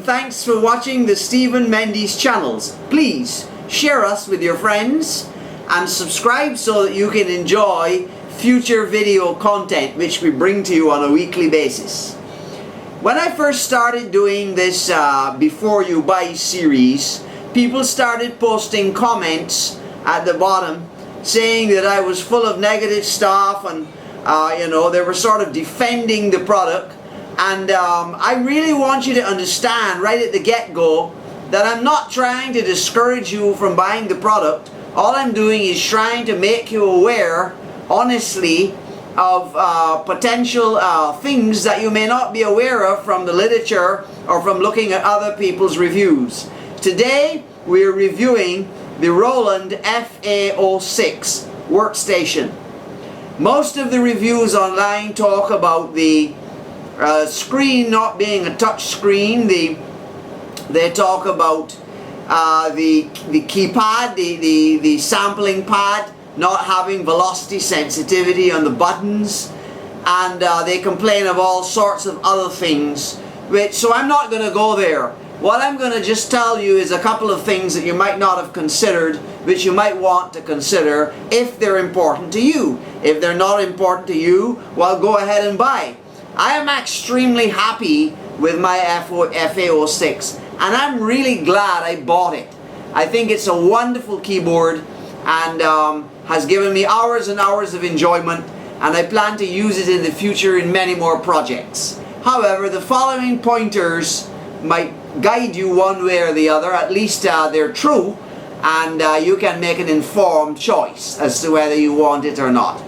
thanks for watching the Stephen Mendes channels. Please share us with your friends and subscribe so that you can enjoy future video content which we bring to you on a weekly basis. When I first started doing this Before You Buy series, people started posting comments at the bottom saying that I was full of negative stuff, and they were sort of defending the product. And I really want you to understand right at the get-go that I'm not trying to discourage you from buying the product. All I'm doing is trying to make you aware, honestly, of potential things that you may not be aware of from the literature or from looking at other people's reviews. Today we're reviewing the Roland FA-06 workstation. Most of the reviews online talk about the screen not being a touch screen. They talk about the keypad, the sampling pad, not having velocity sensitivity on the buttons, and they complain of all sorts of other things, so I'm not going to go there. What I'm going to just tell you is a couple of things that you might not have considered, which you might want to consider if they're important to you. If they're not important to you, well, go ahead and buy. I am extremely happy with my FA-06, and I'm really glad I bought it. I think it's a wonderful keyboard and has given me hours and hours of enjoyment, and I plan to use it in the future in many more projects. However, the following pointers might guide you one way or the other. At least they're true, and you can make an informed choice as to whether you want it or not.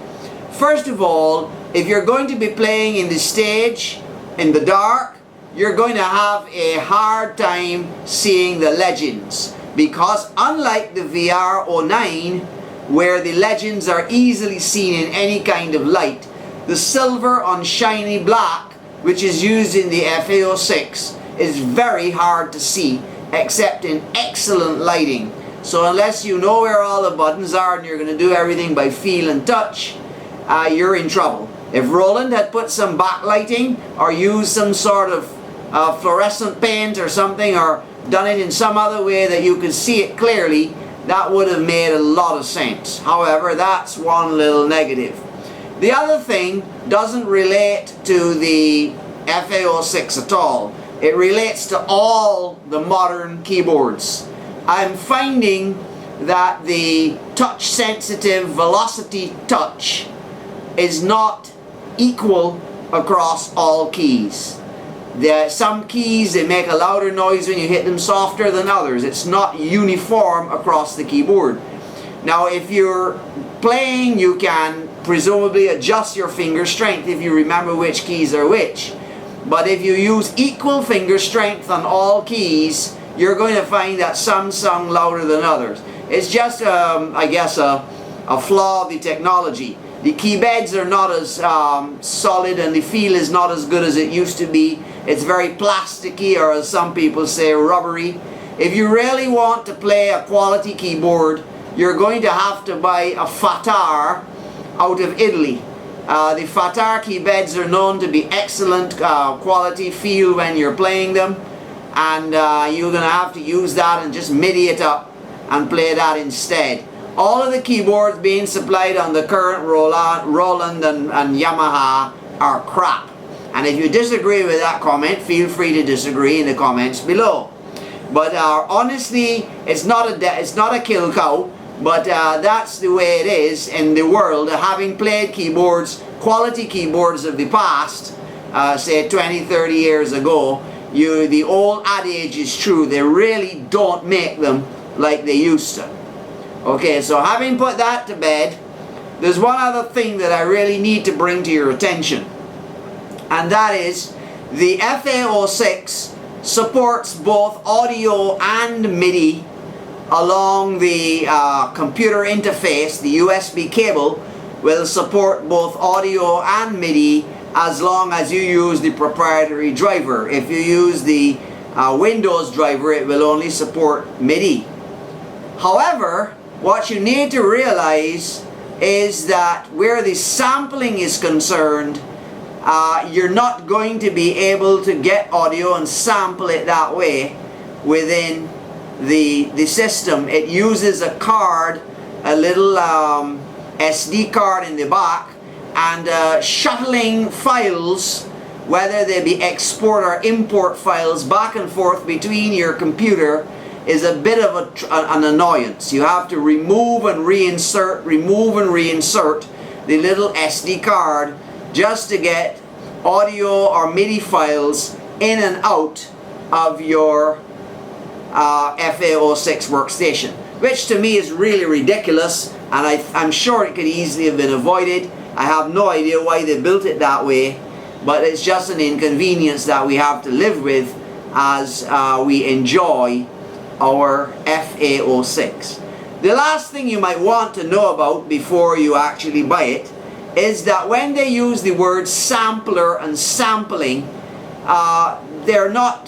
First of all, if you're going to be playing in the stage in the dark, you're going to have a hard time seeing the legends, because unlike the VR-09, where the legends are easily seen in any kind of light, the silver on shiny black, which is used in the FA-06, is very hard to see except in excellent lighting. So unless you know where all the buttons are and you're going to do everything by feel and touch, you're in trouble. If Roland had put some backlighting or used some sort of fluorescent paint or something, or done it in some other way that you could see it clearly, that would have made a lot of sense. However, that's one little negative. The other thing doesn't relate to the FA-06 at all. It relates to all the modern keyboards. I'm finding that the touch-sensitive velocity touch is not equal across all keys. There are some keys, they make a louder noise when you hit them softer than others. It's not uniform across the keyboard. Now, if you're playing, you can presumably adjust your finger strength if you remember which keys are which. But if you use equal finger strength on all keys, you're going to find that some sound louder than others. It's just, I guess, a flaw of the technology. The key beds are not as solid, and the feel is not as good as it used to be. It's very plasticky, or as some people say, rubbery. If you really want to play a quality keyboard, you're going to have to buy a Fatar out of Italy. The Fatar key beds are known to be excellent quality feel when you're playing them, and you're going to have to use that and just MIDI it up and play that instead. All of the keyboards being supplied on the current Roland and Yamaha are crap. And if you disagree with that comment, feel free to disagree in the comments below. But honestly, it's not a kill cow. But that's the way it is in the world. Having played keyboards, quality keyboards of the past, say 20, 30 years ago, the old adage is true. They really don't make them like they used to. Okay, so having put that to bed, there's one other thing that I really need to bring to your attention. And that is, the FA-06 supports both audio and MIDI along the computer interface. The USB cable will support both audio and MIDI as long as you use the proprietary driver. If you use the Windows driver, it will only support MIDI. However, what you need to realize is that where the sampling is concerned, you're not going to be able to get audio and sample it that way within the system. It uses a card, a little SD card in the back, and shuttling files, whether they be export or import files, back and forth between your computer is a bit of an annoyance. You have to remove and reinsert the little SD card just to get audio or MIDI files in and out of your FA-06 workstation, which to me is really ridiculous, and I'm sure it could easily have been avoided. I have no idea why they built it that way, but it's just an inconvenience that we have to live with as we enjoy our FA-06. The last thing you might want to know about before you actually buy it is that when they use the word sampler and sampling, they're not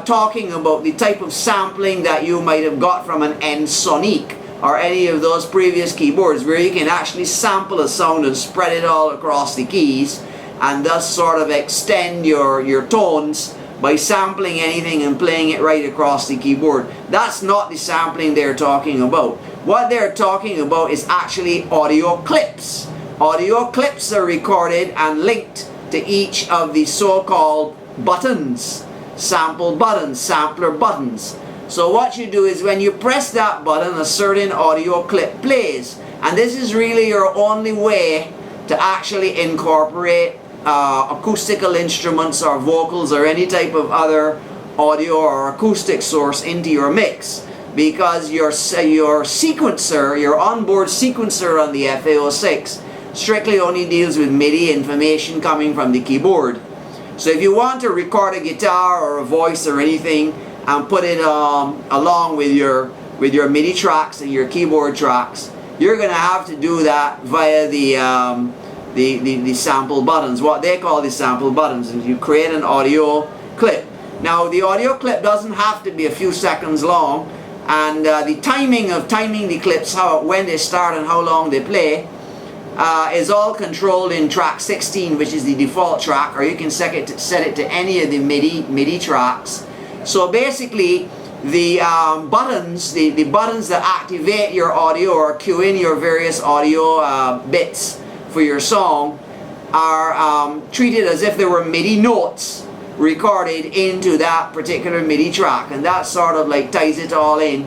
talking about the type of sampling that you might have got from an N-Sonic or any of those previous keyboards, where you can actually sample a sound and spread it all across the keys and thus sort of extend your tones by sampling anything and playing it right across the keyboard. That's not the sampling they're talking about. What they're talking about is actually audio clips. Audio clips are recorded and linked to each of the so-called buttons, sample buttons, sampler buttons. So what you do is when you press that button, a certain audio clip plays, and this is really your only way to actually incorporate acoustical instruments or vocals or any type of other audio or acoustic source into your mix, because your sequencer, your onboard sequencer on the FA-06 strictly only deals with MIDI information coming from the keyboard. So if you want to record a guitar or a voice or anything and put it along with your MIDI tracks and your keyboard tracks, you're going to have to do that via the sample buttons, what they call the sample buttons. And you create an audio clip. Now the audio clip doesn't have to be a few seconds long, and the timing of the clips, when they start and how long they play, is all controlled in track 16, which is the default track, or you can set it to any of the MIDI tracks. So basically the buttons, the buttons that activate your audio or cue in your various audio bits for your song are treated as if they were MIDI notes recorded into that particular MIDI track, and that sort of like ties it all in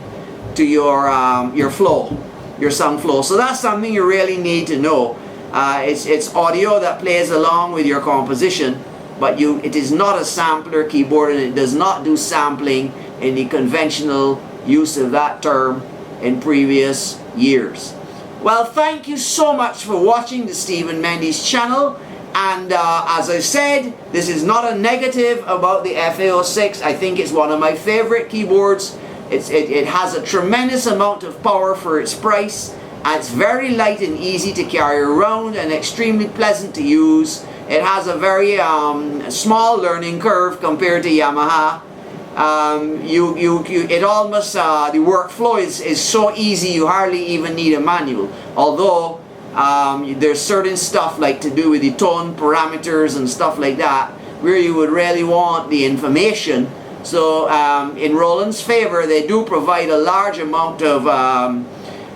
to your flow, your song flow. So that's something you really need to know. It's audio that plays along with your composition, but it is not a sampler keyboard, and it does not do sampling in the conventional use of that term in previous years. Well, thank you so much for watching the Stephen Mendes channel, and as I said, this is not a negative about the FA-06. I think it's one of my favorite keyboards. It has a tremendous amount of power for its price, and it's very light and easy to carry around and extremely pleasant to use. It has a very small learning curve compared to Yamaha. It almost, the workflow is so easy you hardly even need a manual. Although there's certain stuff like to do with the tone parameters and stuff like that where you would really want the information. So in Roland's favor, they do provide a large amount of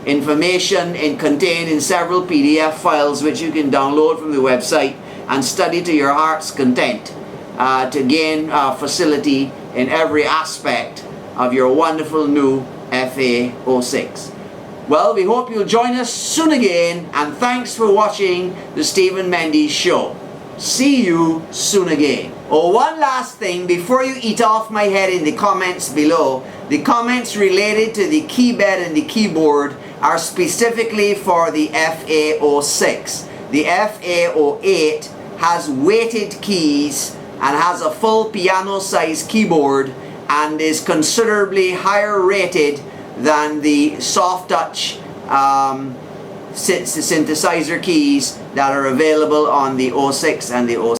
information contained in several PDF files which you can download from the website and study to your heart's content to gain facility in every aspect of your wonderful new FA-06. Well, we hope you'll join us soon again, and thanks for watching the Stephen Mendes Show. See you soon again. Oh, one last thing before you eat off my head in the comments below. The comments related to the key bed and the keyboard are specifically for the FA-06. The FA-08 has weighted keys and has a full piano-sized keyboard and is considerably higher rated than the soft touch synthesizer keys that are available on the 06 and the 07.